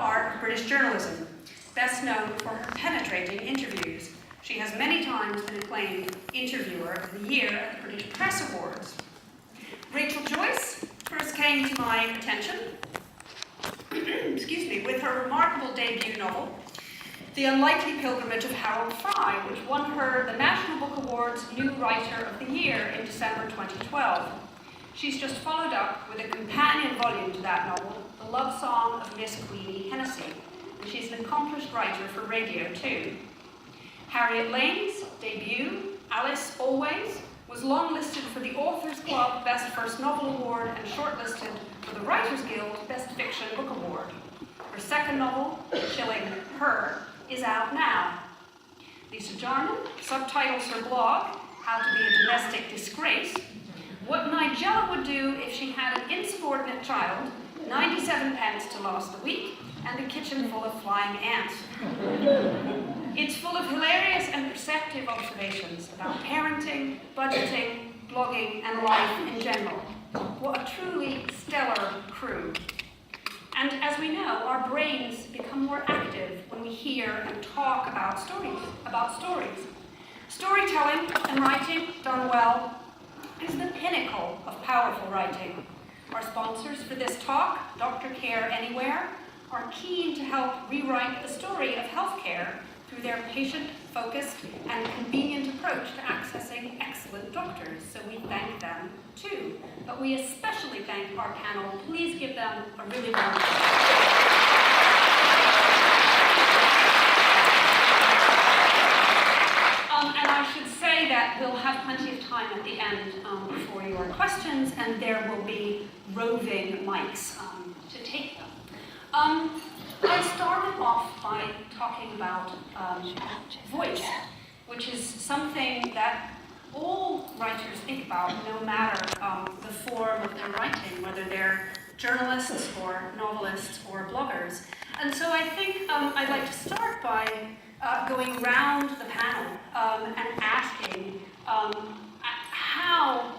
art of British journalism, best known for her penetrating interviews. She has many times been acclaimed Interviewer of the Year at the British Press Awards. Rachel Joyce first came to my attention excuse me, with her remarkable debut novel, The Unlikely Pilgrimage of Harold Fry, which won her the National Book Award's New Writer of the Year in December 2012. She's just followed up with a companion volume to that novel, The Love Song of Miss Queenie Hennessy, and she's an accomplished writer for radio too. Harriet Lane's debut, Alice Always, was longlisted for the Authors Club Best First Novel Award and shortlisted for the Writers Guild Best Fiction Book Award. Her second novel, Chilling Her, is out now. Lisa Jarman subtitles her blog, How to Be a Domestic Disgrace, what Nigella would do if she had an insubordinate child, 97 pence to last the week, and a kitchen full of flying ants. It's full of hilarious and perceptive observations about parenting, budgeting, blogging, and life in general. What a truly stellar crew. And as we know, our brains become more active when we hear and talk about stories. Storytelling and writing done well is the pinnacle of powerful writing. Our sponsors for this talk, Dr. Care Anywhere, are keen to help rewrite the story of healthcare through their patient-focused and convenient approach to accessing excellent doctors, so we thank them too. But we especially thank our panel. Please give them a really warm applause. And I should say that we'll have plenty of time at the end for your questions, and there will be roving mics to take them. I started off by talking about voice, which is something that all writers think about, no matter the form of their writing, whether they're journalists or novelists or bloggers. And so I think I'd like to start by going round the panel and asking how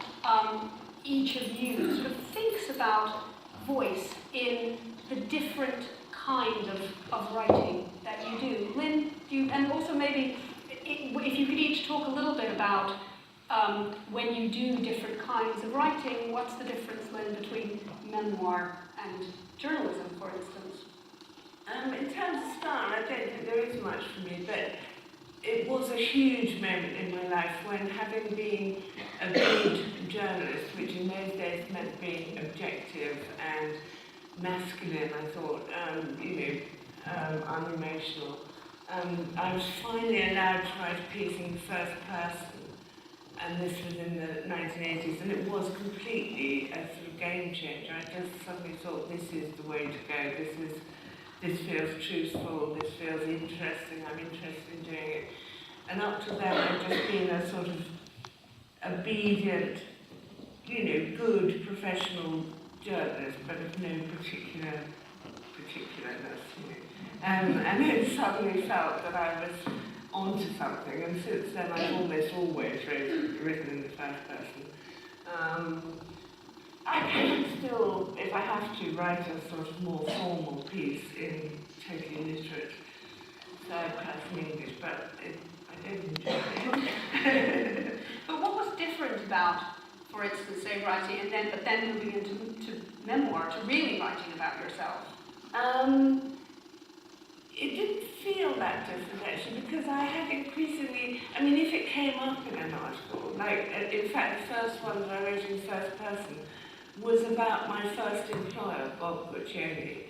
each of you sort of thinks about voice in the different kind of writing that you do. Lynn, and also maybe if you could each talk a little bit about when you do different kinds of writing, what's the difference, Lynn, between memoir and journalism, for instance? In terms of style, I don't think there is much for me, but it was a huge moment in my life when, having been a good journalist, which in those days meant being objective and masculine, I thought, unemotional. I was finally allowed to write a piece in first person, and this was in the 1980s, and it was completely a sort of game changer. I just suddenly thought, this is the way to go. This feels truthful, this feels interesting, I'm interested in doing it. And up to then, I'd just been a sort of obedient, good professional journalist, but of no particularness, and then suddenly felt that I was onto something, and since then I've almost always written in the first person. I can still, if I have to, write a sort of more formal piece in totally literate third-person English, but I don't enjoy it. But what was different about, for instance, say writing, but then moving into memoir, to really writing about yourself? It didn't feel that different, actually, because I had increasingly, if it came up in an article, in fact, the first one that I wrote in first person was about my first employer, Bob Guccione,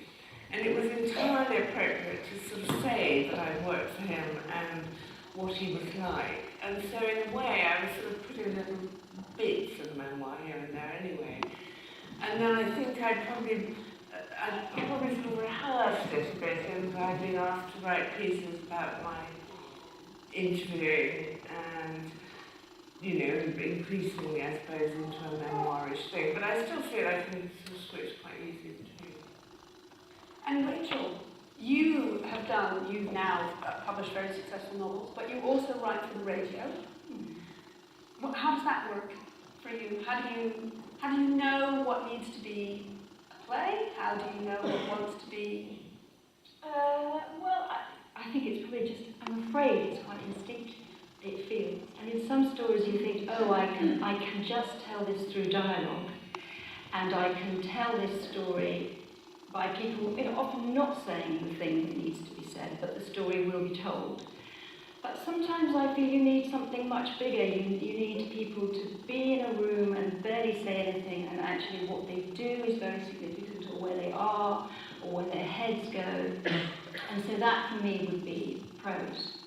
and it was entirely appropriate to sort of say that I'd worked for him and what he was like. And so in a way, I was sort of putting little bits of memoir here and there anyway. And then I think I'd probably sort of rehearsed it a bit, and I'd been asked to write pieces about my interviewing and, increasingly, I suppose, into a memoirish thing. But I still feel I can sort of switch quite easily between. And Rachel, you've now published very successful novels, but you also write for the radio. How does that work for you? How do you know what needs to be a play? How do you know what wants to be Well, I think it's probably just, I'm afraid it's quite instinctive, it feels. And in some stories you think, oh, I can just tell this through dialogue, and I can tell this story by people, often not saying the thing that needs to be said, but the story will be told. But sometimes I feel you need something much bigger. You need people to be in a room and barely say anything, and actually what they do is very significant, or where they are, or where their heads go. And so that for me would be prose.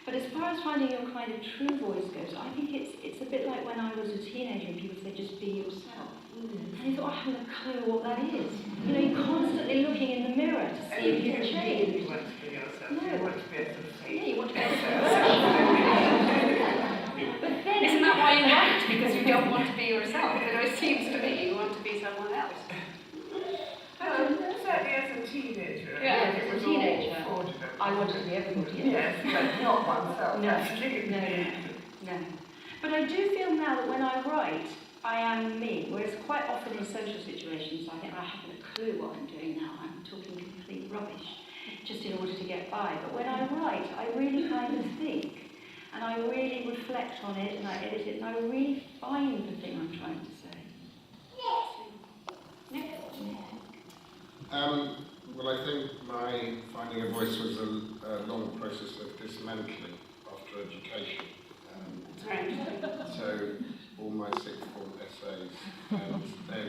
But as far as finding your kind of true voice goes, I think it's a bit like when I was a teenager and people said just be yourself. And you thought, I haven't a clue what that is. You're constantly looking in the mirror to see if you've changed. You want to be yourself. No. You want to be able to say. Yeah, you want to be yourself. But then, Isn't that why you write? Because you don't want to be yourself. It seems to me you want to be someone else. Certainly as a teenager. Yeah, it as a was teenager, all fraudulent. I wanted to be everybody else. Yes, but not oneself. No. But I do feel now that when I write, I am me. Whereas quite often in social situations, I think I haven't a clue what I'm doing now. I'm talking complete rubbish, just in order to get by. But when I write, I really kind of think, and I really reflect on it, and I edit it, and I really find the thing I'm trying to say. Well, I think my finding a voice was a long process of dismantling after education. So all my sixth form essays, and then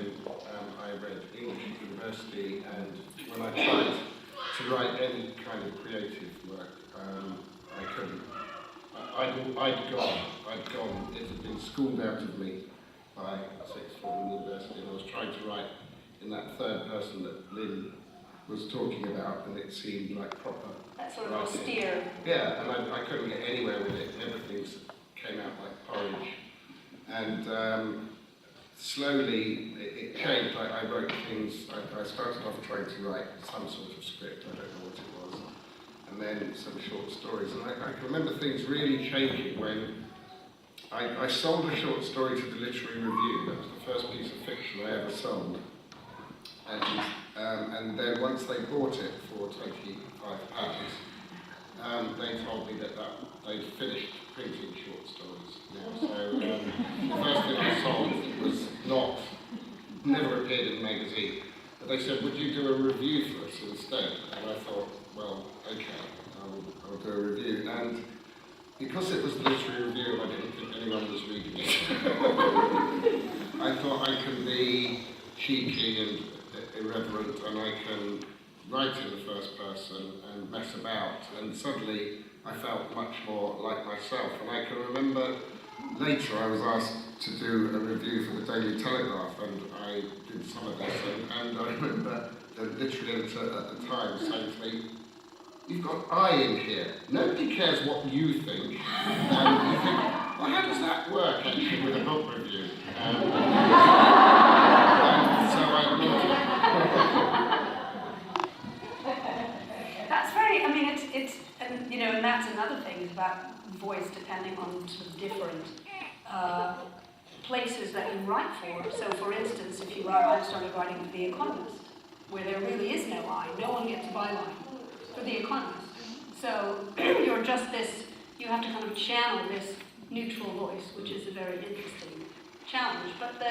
I read English at university, and when I tried to write any kind of creative work, I couldn't. I'd gone, it had been schooled out of me by sixth form university, and I was trying to write in that third person that Lynn was talking about, and it seemed like proper That sort of writing. austere. Yeah, and I couldn't get anywhere with it. Everything came out like porridge. And slowly it changed. I wrote things, I started off trying to write some sort of script, I don't know what it was, and then some short stories. And I can remember things really changing when I sold a short story to the Literary Review. That was the first piece of fiction I ever sold. And then once they bought it for £25, they told me that they'd finished printing short stories now. So the first thing I sold was never appeared in the magazine. But they said, would you do a review for us instead? And I thought, well, okay, I'll do a review. And because it was the Literary Review and I didn't think anyone was reading it, I thought I could be cheeky and irreverent, and I can write in the first person and mess about, and suddenly I felt much more like myself. And I can remember later I was asked to do a review for the Daily Telegraph, and I did some of this, and I remember the literary editor at the time saying to me, "You've got I in here. Nobody cares what you think." And you think, well, how does that work actually with a book review? And so I wrote it. That's very, I mean, it's and that's another thing is about voice depending on sort of different places that you write for. So for instance, if you write, I started writing for The Economist, where there really is no I, no one gets a byline for The Economist. So you're just this, you have to kind of channel this neutral voice, which is a very interesting challenge. But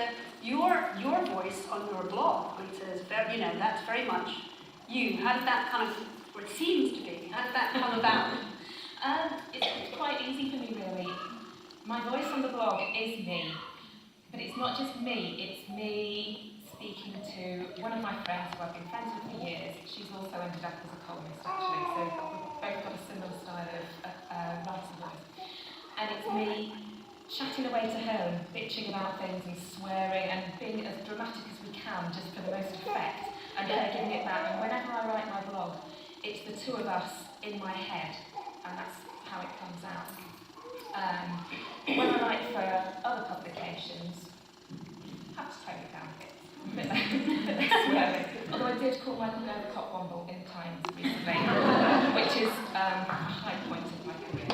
your voice on your blog, which is very, that's very much you. How did that kind of, or it seems to be, how did that come about? It's quite easy for me, really. My voice on the blog is me, but it's not just me, it's me speaking to one of my friends who I've been friends with for years. She's also ended up as a columnist, actually, so we've both got a similar style of writing voice. And it's me chatting away to her and bitching about things and swearing and being as dramatic as we can, just for the most effect, and her giving it back. And whenever I write my blog, it's the two of us in my head, and that's how it comes out. When I write for other publications, I have to tone it down a bit. Swearing. Although I did call Michael Gove a cockbomble in Times recently, which is a high point of my career.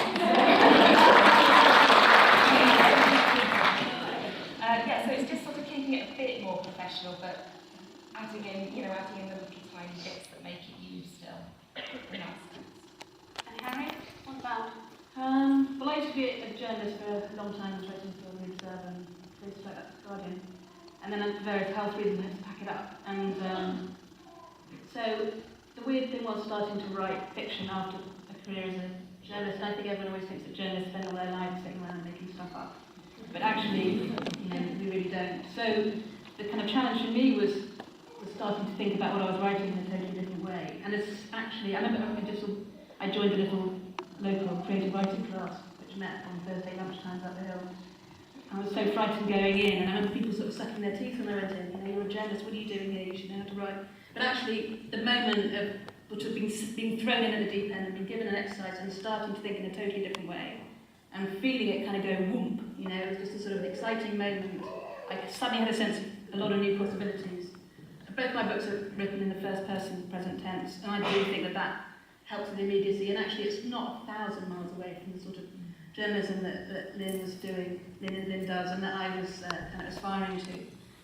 So it's just sort of keeping it a bit more professional, but adding in the little tiny bits that make it you still. In that sense. And Harry, what about? Well, I used to be a journalist for a long time. I was writing for the Observer and places like that, The Guardian. And then for various health reasons, I had to pack it up. And so the weird thing was starting to write fiction after a career as a journalist. And I think everyone always thinks that journalists spend all their lives sitting around making stuff up. But actually, we really don't. So the kind of challenge for me was starting to think about what I was writing in a totally different way. And it's actually, I remember I joined a little local creative writing class, which met on Thursday lunchtimes up the hill. I was so frightened going in, and I remember people sort of sucking their teeth when I went in. You're a journalist, what are you doing here? You should know how to write. But actually, the moment of being thrown in at the deep end and being given an exercise and starting to think in a totally different way, and feeling it kind of go whoomp, it was just a sort of an exciting moment. I suddenly had a sense of a lot of new possibilities. Both my books are written in the first person present tense, and I do think that helps with immediacy, and actually it's not 1,000 miles away from the sort of journalism that Lynn does, and that I was kind of aspiring to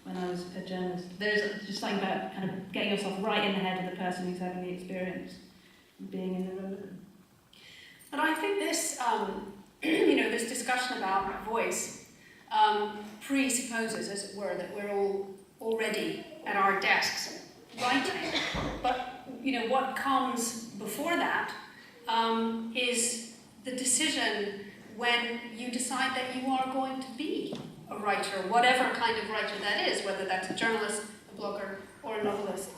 when I was a journalist. There's just something about kind of getting yourself right in the head of the person who's having the experience and being in the room with them. But I think this, this discussion about voice presupposes, as it were, that we're all already at our desks writing. But what comes before that is the decision when you decide that you are going to be a writer, whatever kind of writer that is, whether that's a journalist, a blogger, or a novelist.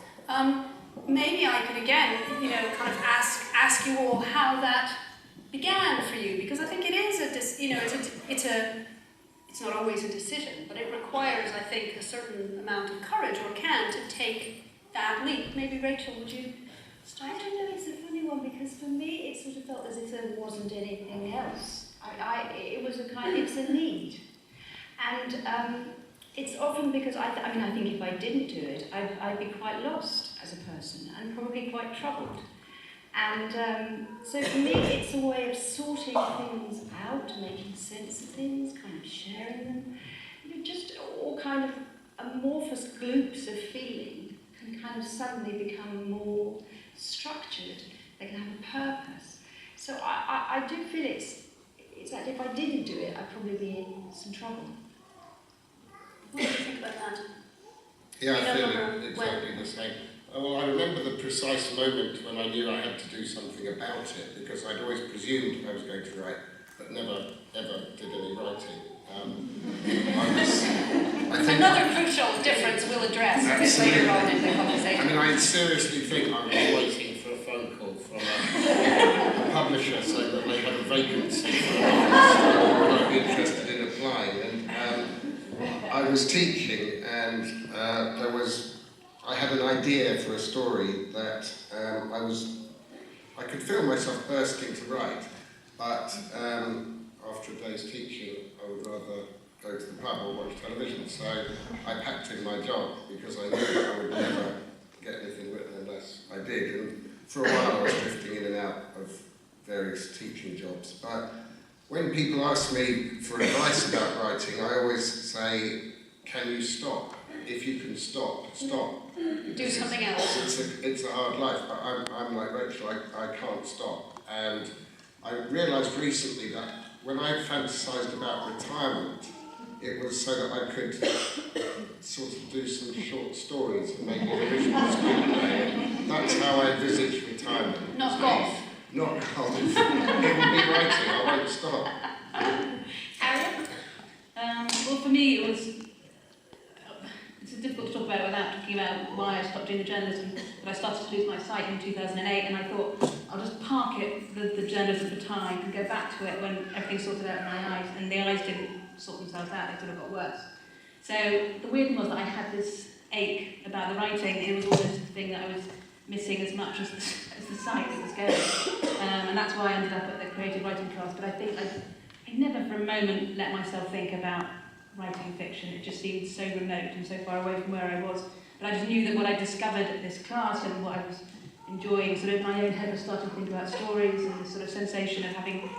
Maybe I could again, kind of ask you all how that began for you, because I think it is it's not always a decision, but it requires, I think, a certain amount of courage, or can, to take that leap. Maybe Rachel, would you start? I don't know, it's a funny one, because for me it sort of felt as if there wasn't anything else. It's a need. And it's often because, I think if I didn't do it, I'd be quite lost as a person, and probably quite troubled. And so for me, it's a way of sorting things out, making sense of things, kind of sharing them. Just all kind of amorphous gloops of feeling can kind of suddenly become more structured. They can have a purpose. So I do feel it's that if I didn't do it, I'd probably be in some trouble. What do you think about that? Yeah, I feel exactly the same. Well, I remember the precise moment when I knew I had to do something about it, because I'd always presumed I was going to write, but never, ever did any writing. I think another crucial difference we'll address a bit later on in the conversation. I seriously think I was waiting for a phone call from a publisher saying that they had a vacancy for a novelist, I'd be interested in applying. And I was teaching, and I had an idea for a story that I could feel myself bursting to write, but after a day's teaching, I would rather go to the pub or watch television. So I packed in my job, because I knew that I would never get anything written unless I did. And for a while I was drifting in and out of various teaching jobs. But when people ask me for advice about writing, I always say, can you stop? If you can stop, stop. Do something else. It's a hard life, but I'm like Rachel, I can't stop. And I realised recently that when I fantasised about retirement, it was so that I could sort of do some short stories and make an original screenplay. That's how I envisage retirement. Not golf. Not golf. It will be writing, I won't stop. Harriet? Well, for me, it's difficult to talk about it without talking about why I stopped doing the journalism. But I started to lose my sight in 2008, and I thought, I'll just park it, the journalism for time, and go back to it when everything's sorted out in my eyes. And the eyes didn't sort themselves out, they sort of got worse. So the weird thing was that I had this ache about the writing. It was almost the thing that I was missing as much as the sight that was going. And that's why I ended up at the creative writing class. But I think I never for a moment let myself think about writing fiction. It just seemed so remote and so far away from where I was. But I just knew that what I discovered at this class and what I was enjoying, sort of my own head was starting to think about stories, and this sort of sensation of having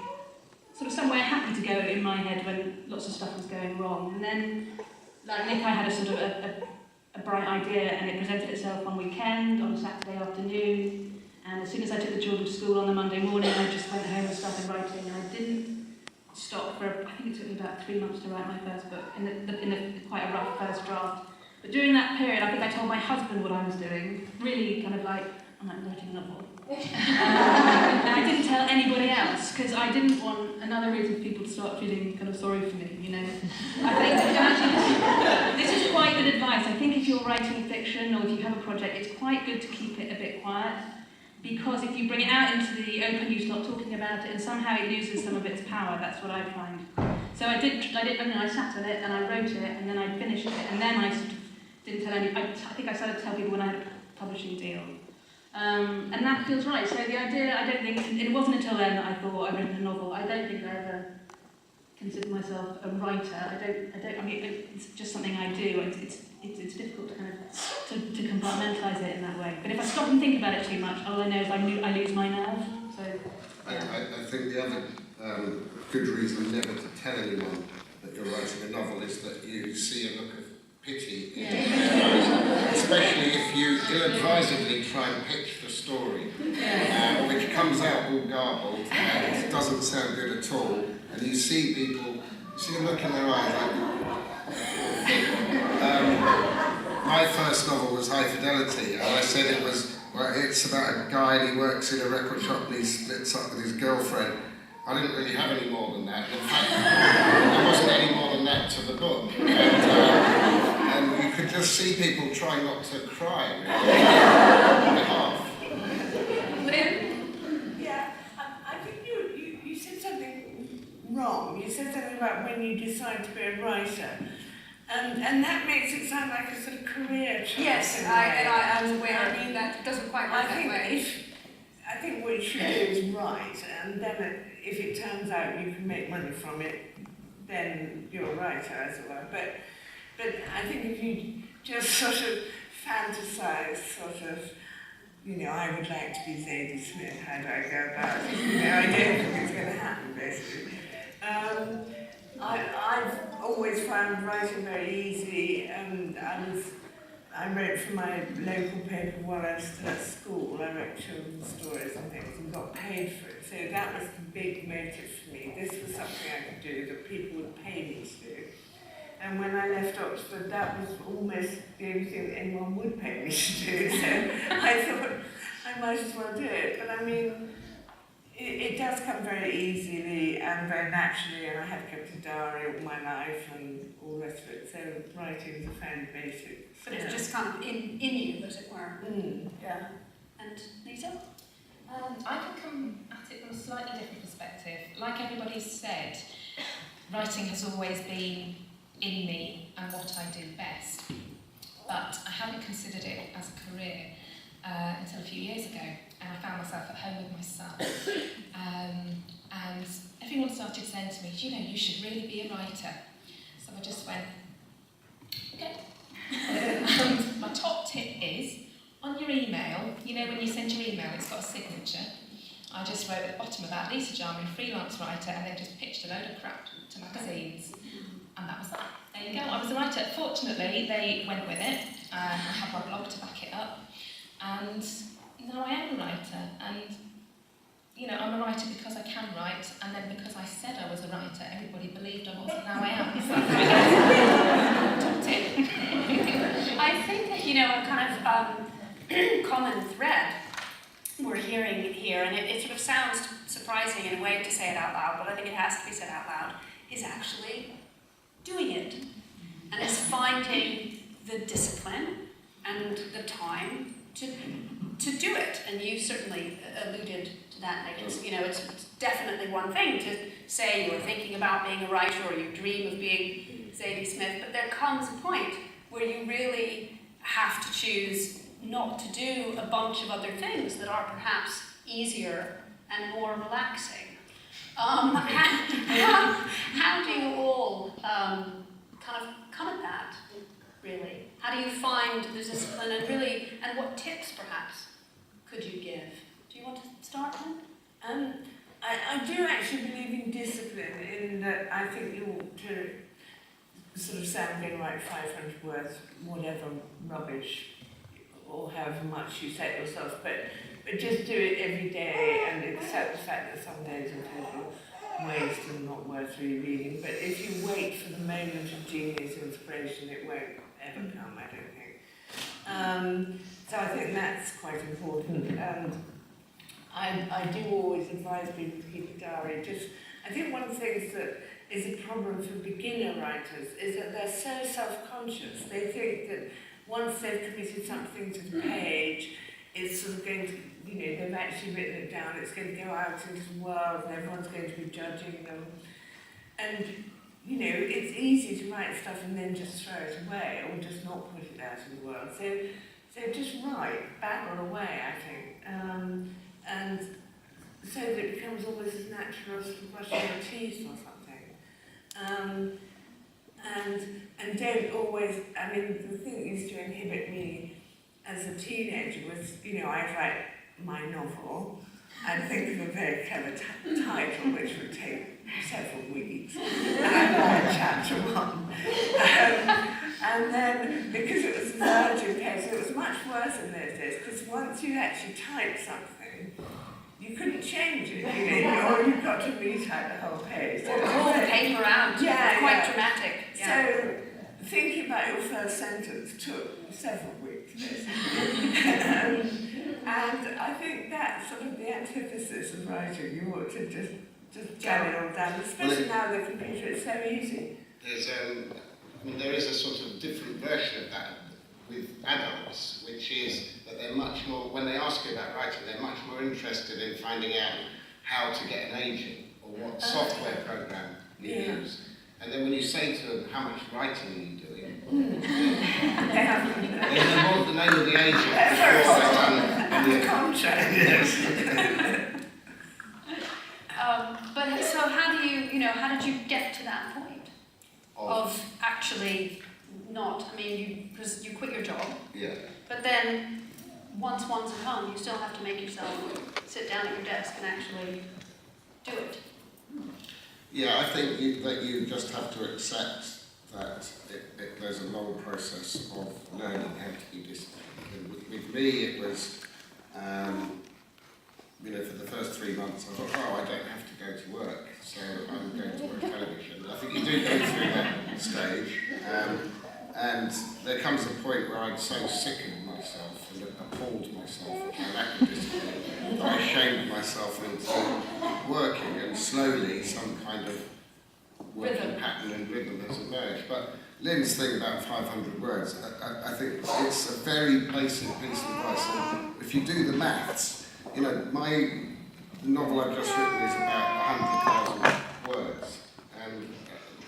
sort of somewhere happy to go in my head when lots of stuff was going wrong. And then, like Nick, I had a sort of a bright idea, and it presented itself one weekend, on a Saturday afternoon, and as soon as I took the children to school on the Monday morning, I just went home and started writing, and I didn't stop for, I think it took me about 3 months to write my first book, in the quite a rough first draft. But during that period, I think I told my husband what I was doing, really kind of like, I'm writing a novel. And I didn't tell anybody else, because I didn't want another reason for people to start feeling kind of sorry for me, you know. I think actually, this is quite good advice. I think if you're writing fiction or if you have a project, it's quite good to keep it a bit quiet, because if you bring it out into the open, you start talking about it, and somehow it loses some of its power. That's what I find. So I sat on it, and I wrote it, and then I finished it, and then I sort of didn't tell any. I think I started to tell people when I had a publishing deal. And that feels right. So the idea, I don't think, it wasn't until then that I thought I'd written a novel. I don't think I ever considered myself a writer. I mean, it's just something I do. It's difficult to kind of, to compartmentalise it in that way. But if I stop and think about it too much, all I know is I lose my nerve. So, yeah. I think the other good reason never to tell anyone that you're writing a novel is that you see a look of pity in especially if you ill-advisedly try and pitch the story, which comes out all garbled and doesn't sound good at all, and you see people, you see a look in their eyes like... my first novel was High Fidelity, and I said it was, well, it's about a guy and he works in a record shop and he splits up with his girlfriend. I didn't really have any more than that. In fact, there wasn't any more than that to the book. And you could just see people trying not to cry, really. Half. Yeah, I think you said something wrong. You said something about when you decide to be a writer. And that makes it sound like a sort of career choice. Yes, I'm aware. I mean, that doesn't quite work that way. I think what you should do is write, and then if it turns out you can make money from it, then you're a writer, as it were. But I think if you just sort of fantasize, sort of, you know, I would like to be Zadie Smith, how do I go about it? You know, I don't think it's going to happen, basically. I've always found writing very easy, and I wrote for my local paper while I was still at school. I wrote children's stories and things and got paid for it. So that was the big motive for me. This was something I could do that people would pay me to do. And when I left Oxford, that was almost the only thing that anyone would pay me to do. So I thought I might as well do it. But I mean, it does come very easily and very naturally, and I have kept a diary all my life and all the rest of it, so writing is a fairly basic. But it's just kind of in you, as it were. Yeah. And Lisa? I can come at it from a slightly different perspective. Like everybody's said, writing has always been in me and what I do best. But I hadn't considered it as a career until a few years ago, and I found myself at home with my son. And everyone started saying to me, you know, you should really be a writer. So I just went, okay. And my top tip is, on your email, you know when you send your email, it's got a signature. I just wrote at the bottom about Lisa Jarman, freelance writer, and then just pitched a load of crap to magazines. And that was that. There you go, I was a writer. Fortunately, they went with it. I have my blog to back it up. And now I am a writer. And, you know, I'm a writer because I can write, and then because I said I was a writer, everybody believed I was, and now I am. So top tip. I think that, you know, a kind of common thread we're hearing here, and it sort of sounds surprising in a way to say it out loud, but I think it has to be said out loud, is actually doing it. And it's finding the discipline and the time to do it. And you certainly alluded to that, Nick. It's, you know, it's definitely one thing to say you're thinking about being a writer or you dream of being Zadie Smith, but there comes a point where you really have to choose not to do a bunch of other things that are perhaps easier and more relaxing. How do you all kind of come at that, really? How do you find the discipline and what tips perhaps could you give? Do you want to start then? I do actually believe in discipline, in that I think you ought to sort of say I'm going to write 500 words, whatever rubbish, or however much you set yourself, but just do it every day and accept the fact that some days are total waste and not worth really reading. But if you wait for the moment of genius inspiration, it won't ever come, I don't think. So I think that's quite important. And I do always advise people to keep a diary. I think one of the things that is a problem for beginner writers is that they're so self-conscious. They think that once they've committed something to the page, it's sort of going to, they've actually written it down, it's going to go out into the world and everyone's going to be judging them. And, it's easy to write stuff and then just throw it away or just not put it out in the world. So just write, babble away, I think. And so that it becomes almost as natural as brushing your teeth or something. And don't always, the thing that used to inhibit me as a teenager was, I'd write my novel, I'd think of a very clever title which would take several weeks, and I'd write chapter 1. And then, because it was virgin paper, it was much worse in those days, because once you actually typed something, you couldn't change it, or you got to retype the whole page. Or pull the paper out. Yeah, quite dramatic. Yeah. So, thinking about your first sentence took several weeks, and I think that's sort of the antithesis of writing. You ought to just get it all done, especially now the computer is so easy. There is a sort of different version of that with adults, which is that they're much more, when they ask you about writing, they're much more interested in finding out how to get an agent or what software program you use. And then when you say to them, how much writing are you doing? They want the name of the agent before they've done the contract. Yes. But so how did you get to that point of actually not? You quit your job. Yeah. But then once one's at home, you still have to make yourself sit down at your desk and actually do it. Yeah, I think that you just have to accept that there's a long process of learning how to be disciplined. With me, it was, for the first 3 months, I thought, I don't have to go to work, so I'm going to work television. I think you do go through that stage, and there comes a point where I'm so sick of myself and appalled myself at my lack of discipline that I shamed myself into working, and slowly some kind of working pattern and rhythm has emerged. But Lynn's thing about 500 words, I think it's a very basic piece of advice. And if you do the maths, my novel I've just written is about 100,000 words, and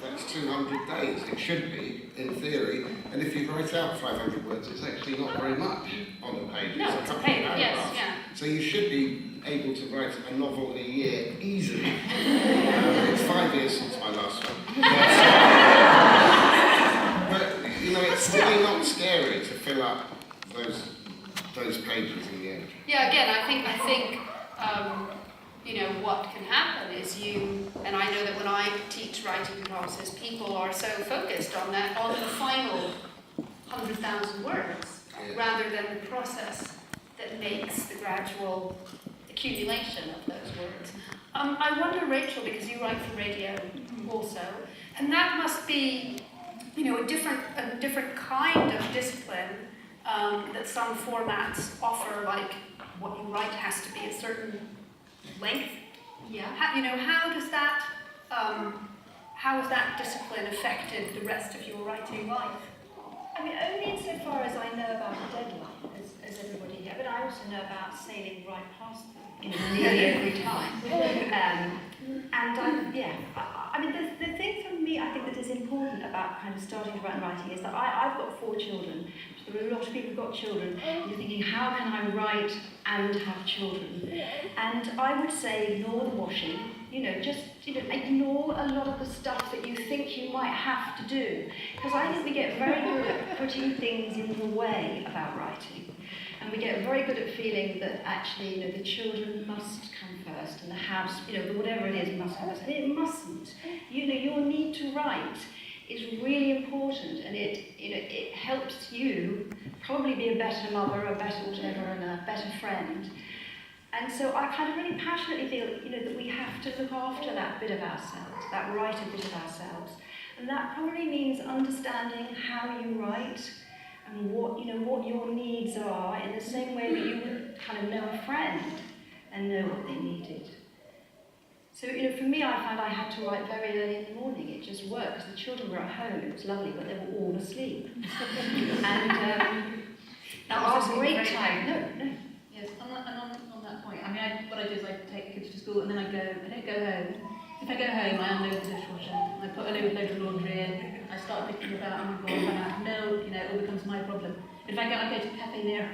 that's 200 days. It should be, in theory, and if you write out 500 words, it's actually not very much on the page. No, it's a page, yes, yeah. So you should be able to write a novel in a year easily. It's 5 years since my last one. But it's really not scary to fill up those pages in the end. Yeah, again, I think what can happen is and I know that when I teach writing process, people are so focused on the final 100,000 words, rather than the process that makes the gradual accumulation of those words. I wonder, Rachel, because you write for radio also, and that must be, a different kind of discipline that some formats offer, like what you write has to be a certain length. Yeah. How has that discipline affected the rest of your writing life? Only insofar as I know about a deadline, as everybody here, but I also know about sailing right past them, nearly every time. The thing for me, I think that is important about kind of starting to write and writing is that I've got 4 children. There are a lot of people who've got children, and you're thinking, how can I write and have children? And I would say ignore the washing, ignore a lot of the stuff that you think you might have to do. Because I think we get very good at putting things in the way about writing. And we get very good at feeling that actually, the children must come first, and the house, whatever it is, must come first. And it mustn't. Your need to write is really important, and it helps you probably be a better mother, a better whatever, and a better friend. And so I kind of really passionately feel, that we have to look after that bit of ourselves, that writer bit of ourselves. And that probably means understanding how you write and what your needs are, in the same way that you would kind of know a friend and know what they needed. So, for me, I found I had to write very early in the morning. It just worked, because the children were at home. It was lovely, but they were all asleep. And that was a great time. No. Yes, on that point, what I do is I take the kids to school and then I don't go home. If I go home, I unload the dishwasher, I put a load of laundry in, I start thinking about, oh my God, if I have milk, it all becomes my problem. If I go to a cafe near,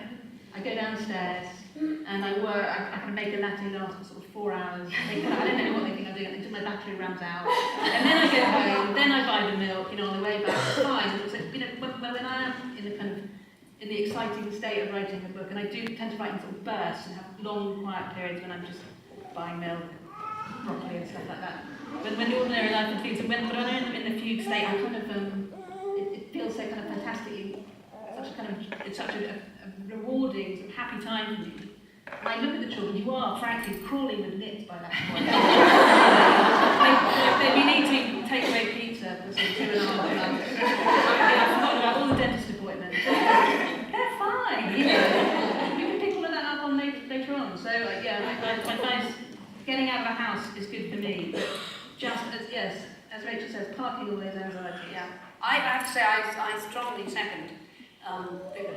I go downstairs and I work, I can make a latte last for sort of 4 hours. I don't know what they think I'm doing until my battery runs out. And then I go home, then I buy the milk, on the way back, it's fine. So, when I am in the exciting state of writing a book, and I do tend to write in sort of bursts and have long, quiet periods when I'm just buying milk, broccoli and stuff like that. When the ordinary life and things, but when I'm in the fugue state, I kind of, it feels so kind of fantastic, it's such a rewarding, sort of happy time for me. When I look at the children, you are frankly crawling with nits by that point. They've been eating takeaway pizza for sort of 2.5 months. I've forgotten about all the dentist appointments. They're fine, We can pick all of that up on later on. So, I find getting out of the house is good for me. But just as Rachel says, parking always anxiety. Yeah, I have to say I strongly second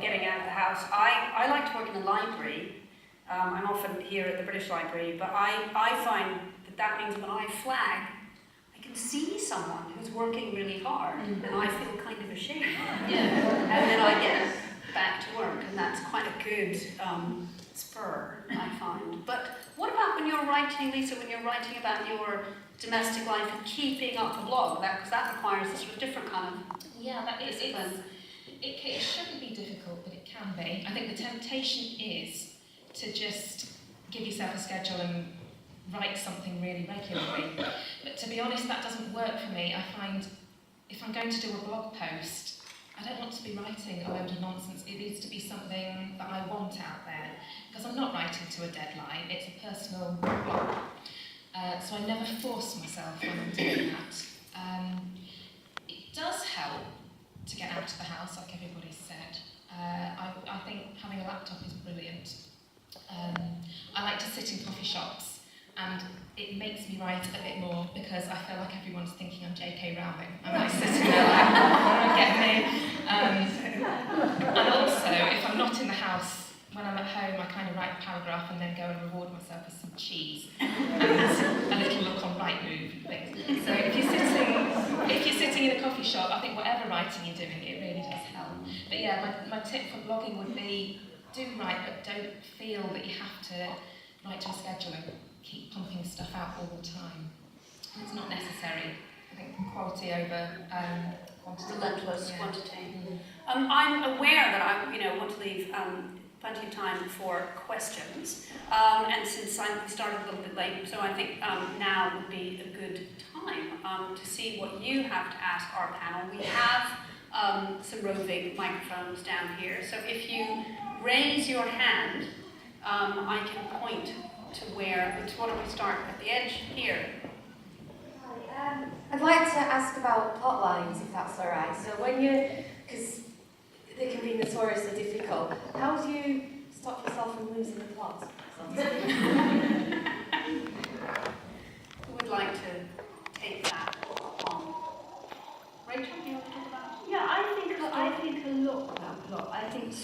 getting out of the house. I like to work in a library. I'm often here at the British Library, but I find that means when I flag, I can see someone who's working really hard, and I feel kind of ashamed. And then I get back to work, and that's quite a good spur, I find. But what about when you're writing, Lisa, when you're writing about your domestic life and keeping up a blog? Because that requires a sort of different kind of discipline. It shouldn't be difficult, but it can be. I think the temptation is to just give yourself a schedule and write something really regularly. But to be honest, that doesn't work for me. I find if I'm going to do a blog post, I don't want to be writing a load of nonsense. It needs to be something that I want out there, because I'm not writing to a deadline. It's a personal blog. So I never force myself when I'm doing that. It does help to get out of the house, like everybody's said. I think having a laptop is brilliant. I like to sit in coffee shops, and it makes me write a bit more, because I feel like everyone's thinking I'm J.K. Rowling. I'm like sitting there like, get me. And also, if I'm not in the house, when I'm at home, I kind of write a paragraph and then go and reward myself with some cheese and a little look on Rightmove and things. So if you're sitting in a coffee shop, I think whatever writing you're doing, it really does help. But yeah, my tip for blogging would be, do write, but don't feel that you have to write to a schedule and keep pumping stuff out all the time. It's not necessary. I think quality over quantity. Relentless quantity. I'm aware that I want to leave plenty of time for questions, and since I started a little bit late, so I think now would be a good time to see what you have to ask our panel. We have some roving microphones down here, so if you raise your hand, I can point to where. Why don't we start at the edge here? Hi, I'd like to ask about plot lines, if that's all right. So because they can be notoriously difficult, how do you stop yourself from losing the plot? Who would like to take that on? Rachel, do you want to talk about it? Yeah, I think a lot about plot. I think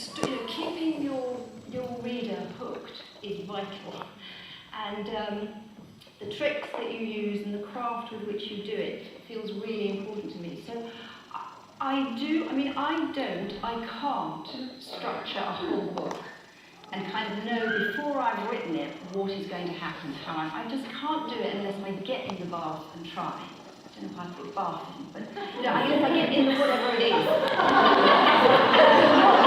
keeping your reader hooked is vital, and the tricks that you use and the craft with which you do it feels really important to me. So I can't structure a whole book and kind of know before I've written it what is going to happen. I just can't do it unless I get in the bath and try. I don't know if I put bath in, but if I get in the whatever it is.